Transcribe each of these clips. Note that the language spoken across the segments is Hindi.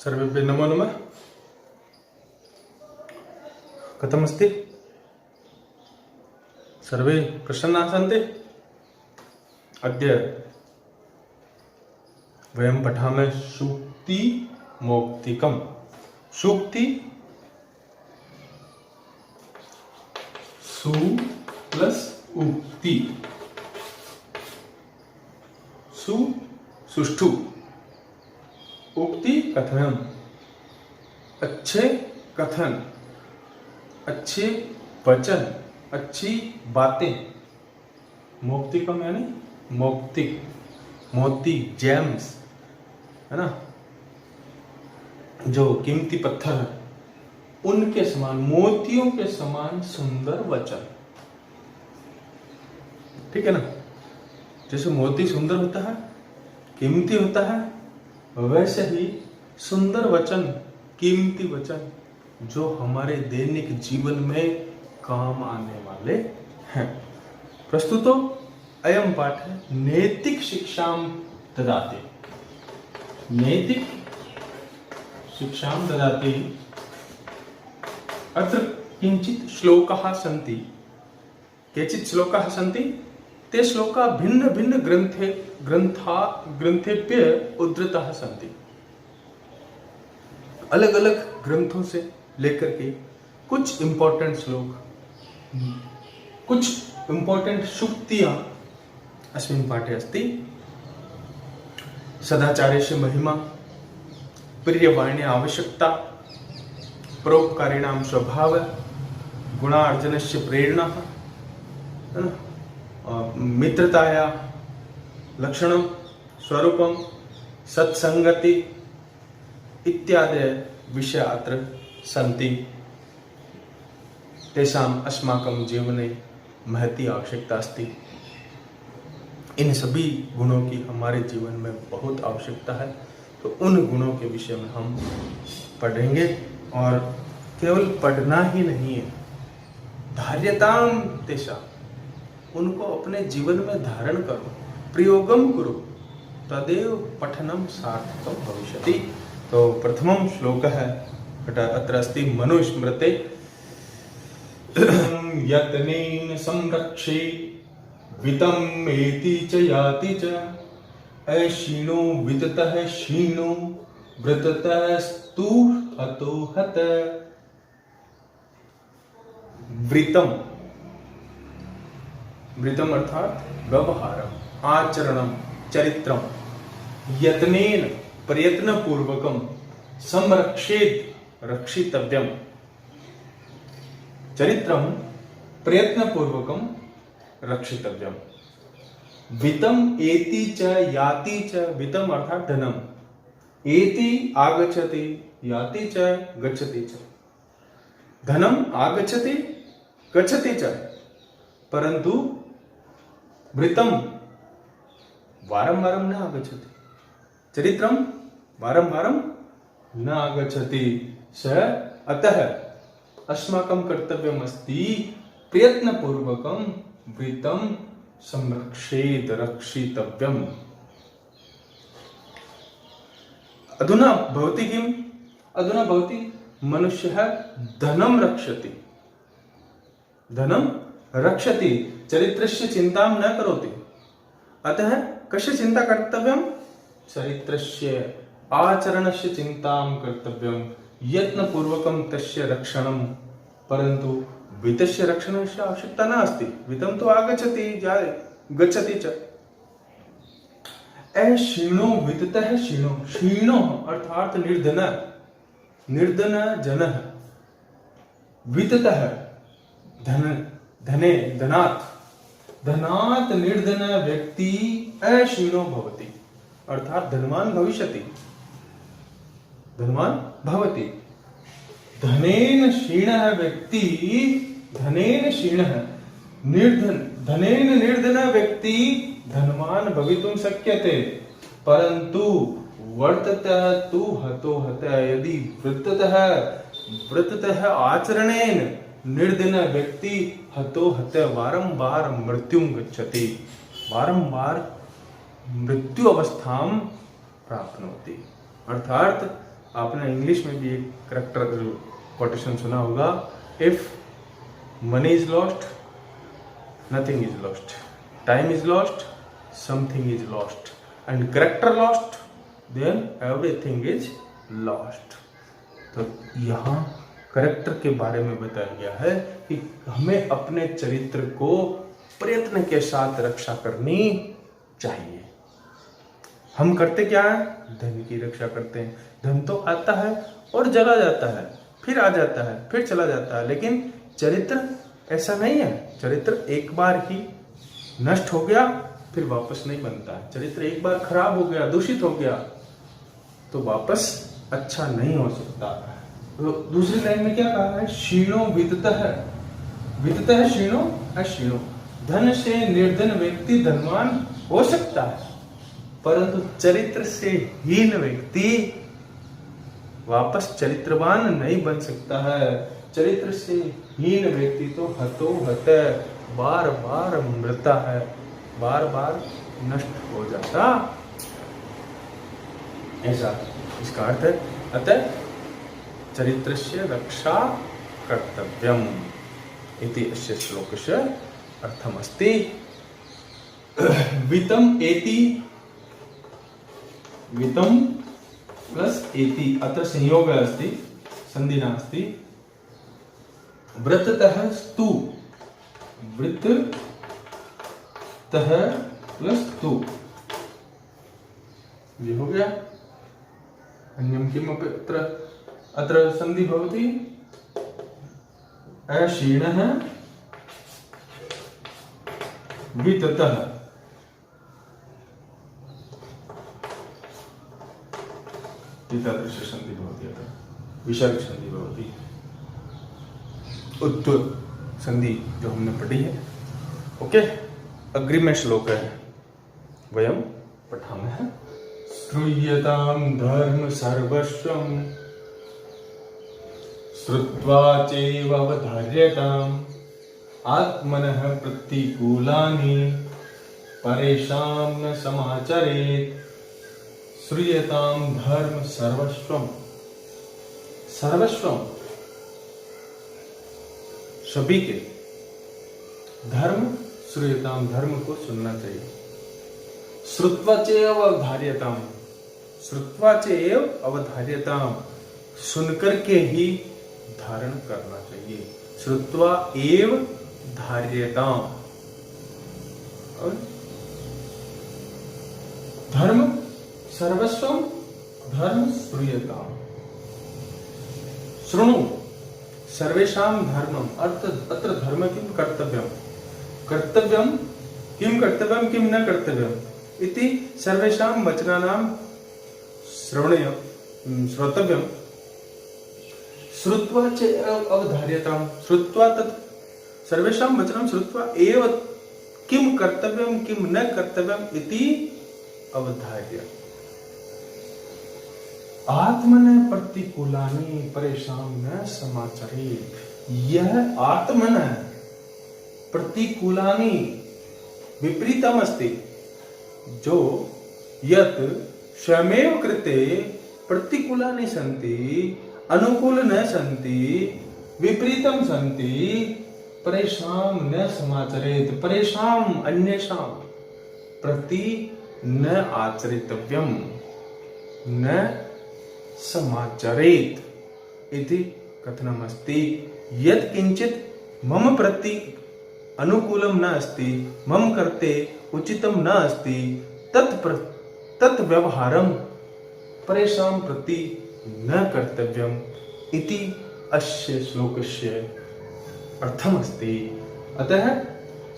सर्वेभ्यः नमो नमः। कथमस्ति? सर्वे प्रसन्नाः सन्ति? अद्य वयं पठामः सूक्ति मौक्तिकम्। सूक्ति सु प्लस उक्ति। सु सुष्ठु, उक्ति कथन, अच्छे कथन, अच्छे वचन, अच्छी बातें। मौक्तिकम यानी मौक्तिक, मोती, जेम्स, है ना, जो कीमती पत्थर है उनके समान, मोतियों के समान सुंदर वचन। ठीक है ना? जैसे मोती सुंदर होता है, कीमती होता है, वैसे ही सुंदर वचन, कीमती वचन जो हमारे दैनिक जीवन में काम आने वाले हैं। प्रस्तुतो अयम पाठ है नैतिक शिक्षां ददाति। नैतिक शिक्षां ददाति। अत्र किंचित श्लोकाः सन्ति। केचित् श्लोकाः सन्ति। ते श्लोका भिन्न भिन्न ग्रंथेभ्य उद्धृताः सन्ति। अलग अलग ग्रंथों से लेकर के कुछ इंपॉर्टेंट श्लोक, कुछ इंपॉर्टेंट सूक्तियां अस्मिन् पाठे अस्ति। सदाचार्यस्य महिमा, प्रियवाण्य आवश्यकता, परोपकारिणां स्वभाव, गुणार्जनस्य प्रेरणा, मित्रताया लक्षणं, स्वरूपं, सत्संगति इत्यादि विषया अत्र सन्ति। तेषाम् अस्माकं जीवने महती आवश्यकता अस्ति। इन सभी गुणों की हमारे जीवन में बहुत आवश्यकता है। तो उन गुणों के विषय में हम पढ़ेंगे, और केवल पढ़ना ही नहीं है, धार्यतां तेषां, उनको अपने जीवन में धारण करो, प्रयोगम करो, तदेव पठनम सार्थकम भविष्यति। तो प्रथमं श्लोकः अत्र अस्ति मनुस्मृते यत्नेन संरक्षे वित्तम् एति च याति च अक्षीणो वित्ततः क्षीणो वृत्ततस्तु हतो हत। वृत्तम, वृत्तम अर्थात व्यवहारम, आचरणम, चरित्रम, यत्नेन प्रयत्न पूर्वकम, संरक्षेत रक्षितव्यम। चरित्रम प्रयत्न पूर्वकम रक्षितव्यम। वित्तम एति च याति च, वित्तम अर्थात धनम, एति आगच्छति, याति च गच्छति च। धनम आगच्छति गच्छति च, परंतु वृत्तम वारं वारं न आगच्छति, चरित्रम वारं वारं न आगच्छति। स अतः अस्माकं कर्तव्यम् अस्ति प्रयत्नपूर्वकं वृत्तं संरक्षेत, रक्षितव्यम्। अधुना भवति किम्? अधुना भवति मनुष्यः धनं रक्षति, धनं रक्षति, चरित्रस्य चिन्तां न करोति। अतः कस्य चिन्ता कर्तव्यं? चरित्रस्य, आचरणस्य चिन्तां कर्तव्यं, यत्नपूर्वकं तस्य रक्षणं। परन्तु वित्तस्य रक्षणस्य आवश्यकता नास्ति। वित्तं तो आगच्छति गच्छति च। अक्षीणो वित्ततः क्षीणो, क्षीणो अर्थात निर्धन, निर्धन जनः, वित्ततः धने, धनात्, धनात् निर्धन व्यक्ति अक्षीणो भवति, अर्थात धनवान भविष्यति, धनवान भवति। धनेन क्षीणः व्यक्ति, धनेन क्षीणः, धनेन निर्धन व्यक्ति धनवान भवितुं शक्यते, परन्तु वर्ततः तु हतो हतः। यदि वृत्ततः आचरणेन निर्धन व्यक्ति हतो हतः वारंवार मृत्युं गच्छति, वारंवार मृत्यु अवस्थां प्राप्नोति। अर्थात आपने इंग्लिश में भी एक करेक्टर कोटेशन सुना होगा, if money is lost nothing is lost, time is lost something is lost, and character lost then everything is lost. तो यहाँ करेक्टर के बारे में बताया गया है कि हमें अपने चरित्र को प्रयत्न के साथ रक्षा करनी चाहिए। हम करते क्या है? धन की रक्षा करते हैं। धन तो आता है और चला जाता है, फिर आ जाता है, फिर चला जाता है, लेकिन चरित्र ऐसा नहीं है। चरित्र एक बार ही नष्ट हो गया फिर वापस नहीं बनता है। चरित्र एक बार खराब हो गया, दूषित हो गया तो वापस अच्छा नहीं हो सकता। तो दूसरी लाइन में क्या कहा है? क्षीणो विदतः, विदतः क्षीणो अक्षीणो। धन से निर्धन व्यक्ति धनवान हो सकता है, परंतु चरित्र से हीन व्यक्ति वापस चरित्रवान नहीं बन सकता है। चरित्र से हीन व्यक्ति तो हतो हत, बार बार मृता है, बार बार नष्ट हो जाता, ऐसा इसका अर्थ है। अतः चरित्रस्य रक्षा कर्तव्यम इति अस्य श्लोकस्य अर्थमस्ति। वित्तम एति, वित्तम प्लस एति अत्र संयोगः अस्ति, संधिना अस्ति। वृत्ततः स्तु, वृत्ततः प्लस तु, ये हो गया। अन्यं किमपि अत्र संधि भवति। अक्षीणः वित्ततः, एतादृश संधि भवति, अत्र विसर्ग संधि भवति। उत्तु संधि जो हमने पढ़ी है। ओके, अग्रिमे श्लोकः वयं पठामः। श्रूयतां धर्म सर्वस्वं श्रुत्वा चैववधार्यताम् आत्मनः प्रतिकूलानि परेषां न समाचरेत्। श्रूयतां धर्म सर्वस्वं, सर्वस्वं सभी के धर्म, श्रूयताम धर्म को सुनना चाहिए। श्रुत्वा चैव अवधार्यताम, श्रुत्वा चैव अवधार्यताम, सुनकर के ही धारण करना चाहिए। श्रुत्वा एव धार्यताम, और धर्म सर्वस्वम धर्म श्रूयताम, शृणु सर्वेषां धर्मम, अत्र धर्म किम कर्तव्यम, कर्तव्यम किम कर्तव्यम किम न कर्तव्यम इति सर्वेषां वचनानां श्रवणीय श्रोतव्यम। श्रुत्वा च अवधार्यताम, श्रुत्वा तत् सर्वेषां वचनं श्रुत्वा एव किम कर्तव्यम किम न कर्तव्यम इति अवधार्य। आत्मन प्रतिकूलानि परेशान न समाचरेत्। यह आत्मन प्रतिकूलानि विपरीतम अस्ति, जो यत् स्वयमेव कृते प्रतिकूलानि सन्ति, अनुकूल न सन्ति, विपरीतम सन्ति, परेषां न समाचरेत्, परेषां अन्येषां प्रति न आचरितव्यम, न समाचरेत् इति कथनमस्ति। यत् किंचित मम प्रति अनुकूलम न अस्ति, मम कृते उचितम न अस्ति, तत् व्यवहारम परेषां प्रति न कर्तव्यम इति अस्य श्लोकस्य अर्थमस्ति। अतः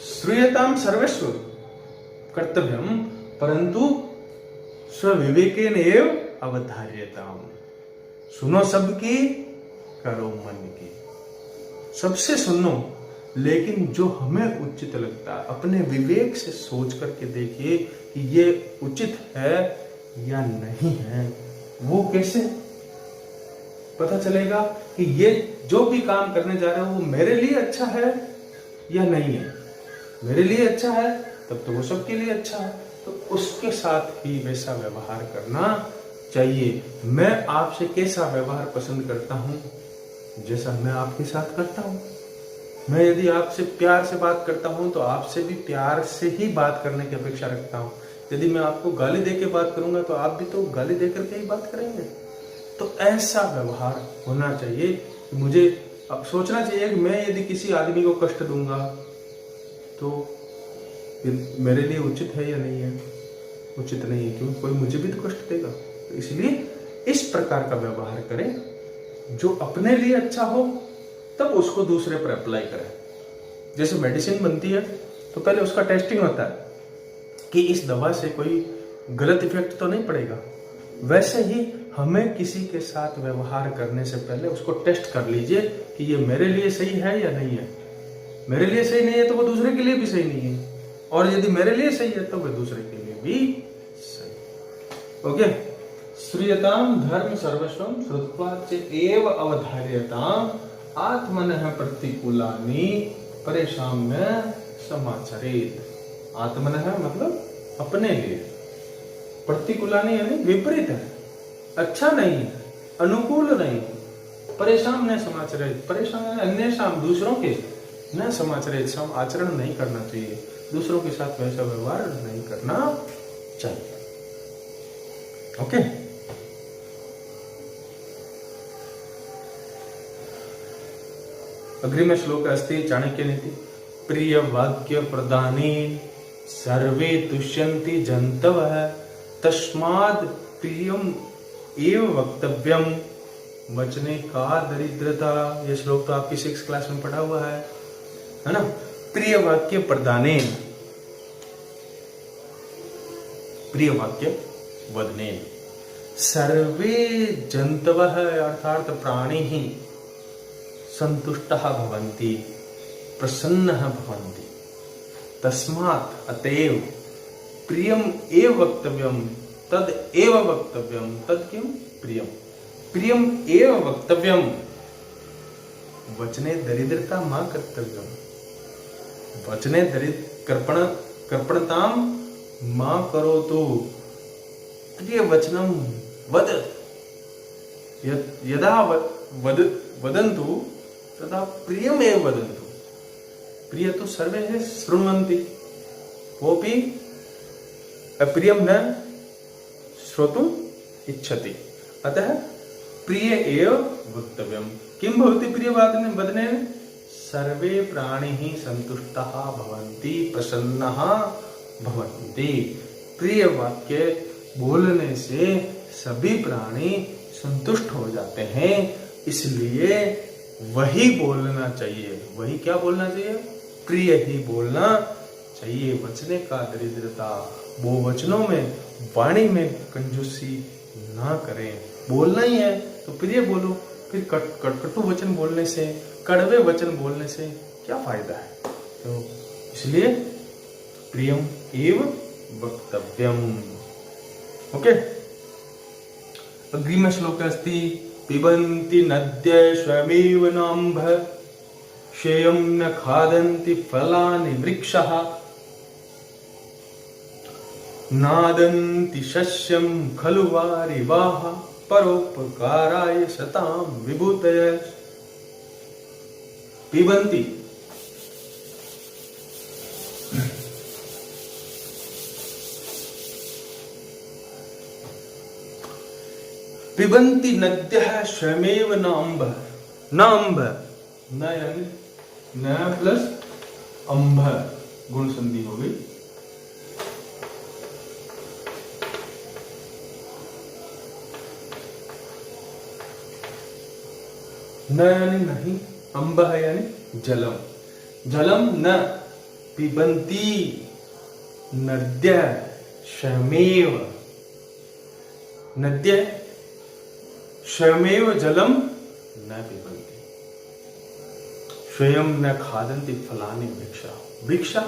श्रूयतां सर्वस्व कर्तव्यम, परंतु स्वविवेकेन एव अवधार्यताम। सुनो सबकी, करो मन की। सबसे सुनो, लेकिन जो हमें उचित लगता है अपने विवेक से सोच करके देखिए कि ये उचित है या नहीं है। वो कैसे पता चलेगा कि ये जो भी काम करने जा रहे हो वो मेरे लिए अच्छा है या नहीं है। मेरे लिए अच्छा है तब तो वो सबके लिए अच्छा है, तो उसके साथ ही वैसा व्यवहार करना चाहिए। मैं आपसे कैसा व्यवहार पसंद करता हूं, जैसा मैं आपके साथ करता हूं। मैं यदि आपसे प्यार से बात करता हूं तो आपसे भी प्यार से ही बात करने की अपेक्षा रखता हूं। यदि मैं आपको गाली दे के बात करूंगा तो आप भी तो गाली दे करके ही बात करेंगे। तो ऐसा व्यवहार होना चाहिए। मुझे अब सोचना चाहिए कि मैं यदि किसी आदमी को कष्ट दूंगा तो मेरे लिए उचित है या नहीं है? उचित नहीं है, क्योंकि कोई मुझे भी तो कष्ट देगा। तो इसलिए इस प्रकार का व्यवहार करें, जो अपने लिए अच्छा हो तब उसको दूसरे पर अप्लाई करें। जैसे मेडिसिन बनती है तो पहले उसका टेस्टिंग होता है कि इस दवा से कोई गलत इफेक्ट तो नहीं पड़ेगा। वैसे ही हमें किसी के साथ व्यवहार करने से पहले उसको टेस्ट कर लीजिए कि ये मेरे लिए सही है या नहीं है। मेरे लिए सही नहीं है तो वो दूसरे के लिए भी सही नहीं है, और यदि मेरे लिए सही है तो वह दूसरे के लिए भी सही। ओके। श्रूयताम धर्म सर्वस्वम श्रुत्वा च एव अवधार्यताम आत्मनः प्रतिकूलानि परेशान्य समाचरेत। आत्मनः मतलब अपने लिए, प्रतिकूलानि यानी विपरीत है, अच्छा नहीं है, अनुकूल नहीं, परेशान न समाचरेत, परेशान अन्य शाम दूसरों के न समाचरेत, सम आचरण नहीं करना चाहिए, दूसरों के साथ वैसा व्यवहार नहीं करना चाहिए। ओके। अग्रिम श्लोक अस्ति चाणक्य नीति। प्रिय वाक्य प्रदाने सर्वे तुष्यन्ति जन्तवः तस्माद् प्रियम एव वक्तव्यम वचने का दरिद्रता। यह श्लोक तो आपकी 6th क्लास में पढ़ा हुआ है ना। प्रिय वाक्य प्रदाने, प्रिय वाक्य वदने, सर्वे जन्तवः अर्थात प्राणी ही संतुष्टः भवन्ति, प्रसन्नः भवन्ति। तस्मात् अतएव प्रियम एव वक्तव्यम तद एव वक्तव्यम, तद किम प्रियम, प्रियम एव वक्तव्यम वचने दरिद्रता मा कर्तव्यम, वचने कर्पणताम मा करोतु, प्रिय वचनम वद, यदा वदन्तु तदा प्रियम एव वदन्तु। प्रिय तो सर्वे है शृण्वन्ति, कोऽपि अप्रियम न श्रोतुम् इच्छति, अतः प्रिय एव वक्तव्यम। किं भवति प्रिय वदनेन? सर्वे प्राणिः सन्तुष्टाः भवन्ति, प्रसन्नाः भवन्ति। प्रिय वाक्य बोलने से सभी प्राणी संतुष्ट हो जाते हैं, इसलिए वही बोलना चाहिए। वही क्या बोलना चाहिए? प्रिय ही बोलना चाहिए। वचने का दरिद्रता, वो वचनों में, वाणी में कंजूसी ना करें। बोलना ही है तो प्रिय बोलो, फिर कटु वचन बोलने से, कड़वे वचन बोलने से क्या फायदा है? तो इसलिए प्रियम एव वक्तव्यम। ओके। अग्रिम श्लोक अस्ति। पिबन्ति नद्य स्वयमेव नाम्भ शेयं न खादन्ति फलानि वृक्षः नादन्ति शस्यं खलु वारिवाः परोपकाराय शतां विभूतयः। पिबन्ति, पिबन्ति नद्यः स्वयमेव न अम्ब, न अम्ब, न यानी न प्लस अम्भ गुण संधि हो गई। न यानी नहीं, अम्ब है यानी जलम, जलम न पिबन्ति नद्य स्वयमेव, नद्य स्वयमेव जलम न पिबन्ति, स्वयं न खादन्ति फलानि वृक्षा, वृक्षा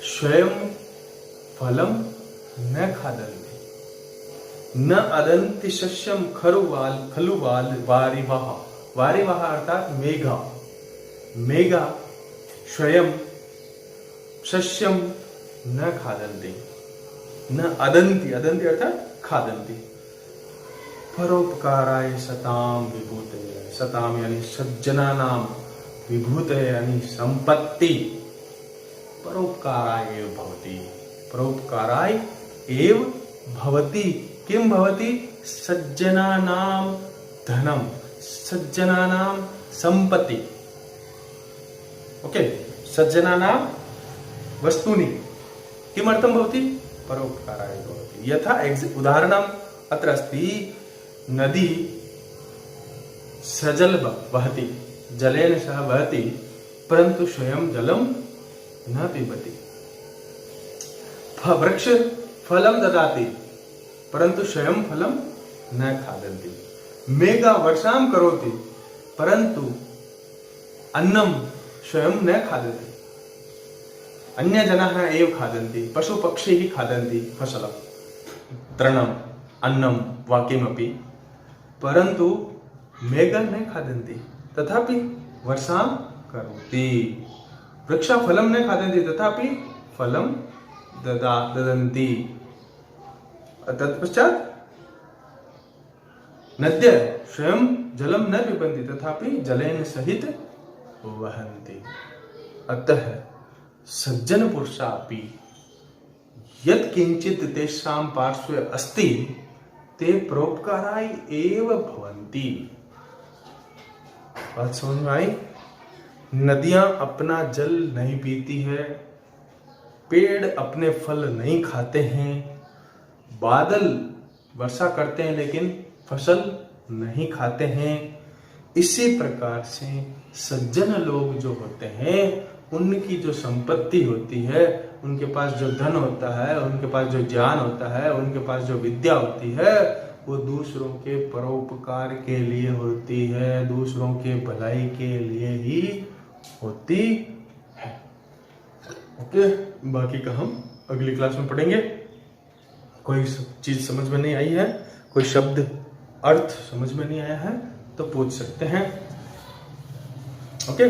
स्वयं फलम न खादन्ति, न अदन्ति शस्यम खलु वारिवाः, वारिवाः अर्थात मेघा, मेघा स्वयं शस्यम न खादन्ति, न अदन्ति, अदन्ति अर्थात खादन्ति, परोपकाराय सताम विभूते, सताम यानी सज्जना नाम, विभूते यानी संपत्ति, परोपकाराय एव भवति, परोपकाराय एव भवति, किम भवति, सज्जनानां धनम, सज्जनानां संपत्ति, ओके, सज्जनानां वस्तूनि किमर्थं भवति, परोपकाराय भवति। यथा उदाहरणम् अत्र अस्ति, नदी सजल वहति, जलेन सह वहति, परंतु स्वयं जलं न पिबति। वृक्ष फलं ददाति, परंतु स्वयं फलं न खादन्ति। मेघा वर्षां करोति, परंतु अन्नं स्वयं न खादति, अन्य जनाः एव खादन्ति, पशु पक्षिः खादन्ति फसलं, तृणम्, अन्नं वा किमपि, परन्तु मेघा न खादन्ति, तथापि वर्षां करोति। वृक्षा फलं न खादन्ति, तथापि फलं ददन्ति। तत्पश्चात् नद्यः स्वयं जलं न पिबन्ति, तथापि जलेन सहित वहन्ति। अतः सज्जन पुरुषापि यत् किंचित् तेषां पार्श्वे अस्ति, ते परोपकाराय एव भवन्ति। बात समझ में आई? नदियां अपना जल नहीं पीती है, पेड़ अपने फल नहीं खाते हैं, बादल वर्षा करते हैं लेकिन फसल नहीं खाते हैं। इसी प्रकार से सज्जन लोग जो होते हैं, उनकी जो संपत्ति होती है, उनके पास जो धन होता है, उनके पास जो ज्ञान होता है, उनके पास जो विद्या होती है, वो दूसरों के परोपकार के लिए होती है, दूसरों के भलाई के लिए ही होती है। ओके, बाकी का हम अगली क्लास में पढ़ेंगे। कोई चीज समझ में नहीं आई है, कोई शब्द अर्थ समझ में नहीं आया है, तो पूछ सकते हैं। ओके।